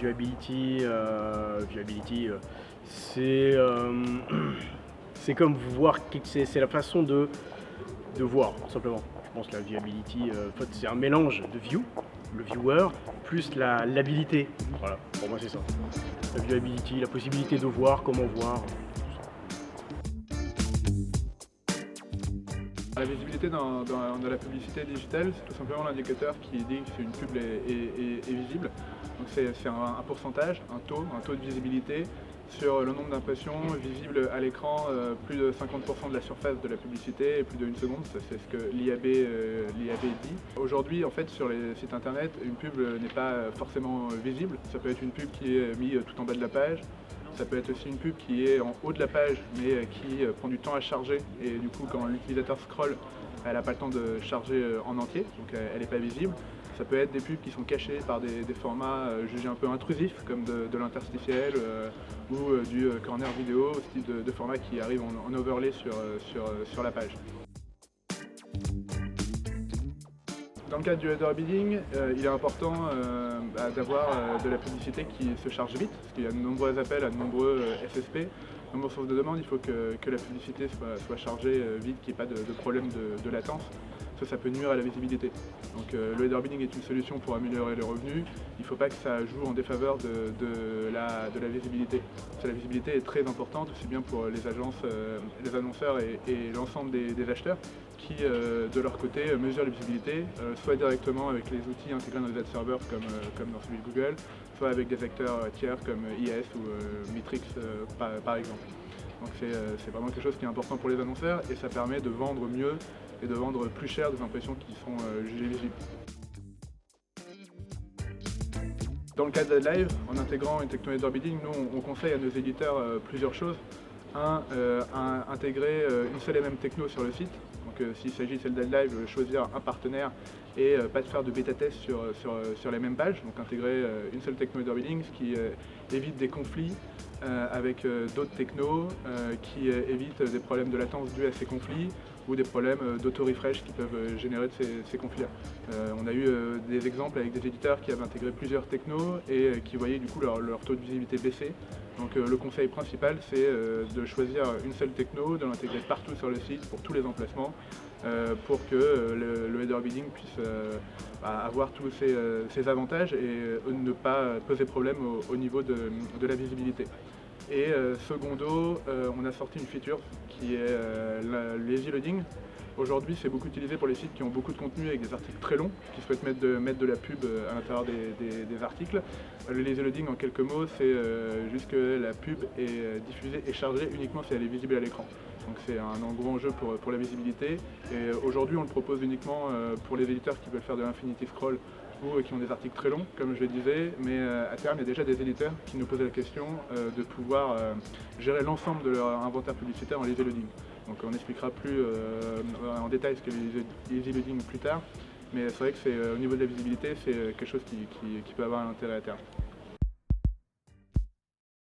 viewability, c'est c'est comme voir, c'est la façon de voir, tout simplement. Je pense que la viewability, en fait, c'est un mélange de view, le viewer, plus l'habilité. Voilà, pour moi c'est ça. La viewability, la possibilité de voir, comment voir. La visibilité dans la publicité digitale, c'est tout simplement l'indicateur qui dit que une pub est visible. Donc c'est un pourcentage, un taux de visibilité sur le nombre d'impressions visibles à l'écran, plus de 50% de la surface de la publicité et plus de 1 seconde, ça c'est ce que l'IAB dit. Aujourd'hui en fait sur les sites internet, une pub n'est pas forcément visible, ça peut être une pub qui est mise tout en bas de la page. Ça peut être aussi une pub qui est en haut de la page mais qui prend du temps à charger et du coup quand l'utilisateur scrolle, elle n'a pas le temps de charger en entier, donc elle n'est pas visible. Ça peut être des pubs qui sont cachées par des formats jugés un peu intrusifs comme de l'interstitiel ou du corner vidéo, ce type de format qui arrive en overlay sur la page. Dans le cadre du header bidding, il est important d'avoir de la publicité qui se charge vite, parce qu'il y a de nombreux appels à de nombreux SSP, de nombreuses sources de demande, il faut que la publicité soit chargée vite, qu'il n'y ait pas de problème de latence. Ça peut nuire à la visibilité. Donc le header bidding est une solution pour améliorer les revenus. Il ne faut pas que ça joue en défaveur de la visibilité. La visibilité est très importante, aussi bien pour les agences, les annonceurs et l'ensemble des acheteurs qui, de leur côté, mesurent la visibilité, soit directement avec les outils intégrés dans les ad servers comme dans celui de Google, soit avec des acteurs tiers comme IS ou Mitrix par exemple. Donc c'est vraiment quelque chose qui est important pour les annonceurs et ça permet de vendre mieux et de vendre plus cher des impressions qui sont jugées visibles. Dans le cas d'AdLive, en intégrant une techno header bidding, nous on conseille à nos éditeurs plusieurs choses. Intégrer une seule et même techno sur le site. Donc s'il s'agit de celle d'AdLive, choisir un partenaire et pas de faire de bêta test sur les mêmes pages. Donc intégrer une seule techno header bidding, ce qui évite des conflits avec d'autres technos, qui évitent des problèmes de latence dus à ces conflits ou des problèmes d'auto-refresh qui peuvent générer de ces conflits-là. On a eu des exemples avec des éditeurs qui avaient intégré plusieurs technos et qui voyaient du coup leur taux de visibilité baisser. Donc le conseil principal c'est de choisir une seule techno, de l'intégrer partout sur le site pour tous les emplacements pour que le header bidding puisse avoir tous ses avantages et ne pas poser problème au niveau de la visibilité. Et secondo, on a sorti une feature qui est l'easy loading. Aujourd'hui, c'est beaucoup utilisé pour les sites qui ont beaucoup de contenu avec des articles très longs, qui souhaitent mettre de la pub à l'intérieur des articles. Le lazy loading, en quelques mots, c'est juste que la pub est diffusée et chargée uniquement si elle est visible à l'écran. Donc c'est un gros enjeu pour la visibilité. Et aujourd'hui, on le propose uniquement pour les éditeurs qui veulent faire de l'infinity scroll ou qui ont des articles très longs, comme je le disais, mais à terme, il y a déjà des éditeurs qui nous posaient la question de pouvoir gérer l'ensemble de leur inventaire publicitaire en lazy loading. Donc on expliquera plus en détail ce qu'est le lazy loading plus tard, mais c'est vrai que au niveau de la visibilité, c'est quelque chose qui peut avoir un intérêt à terme.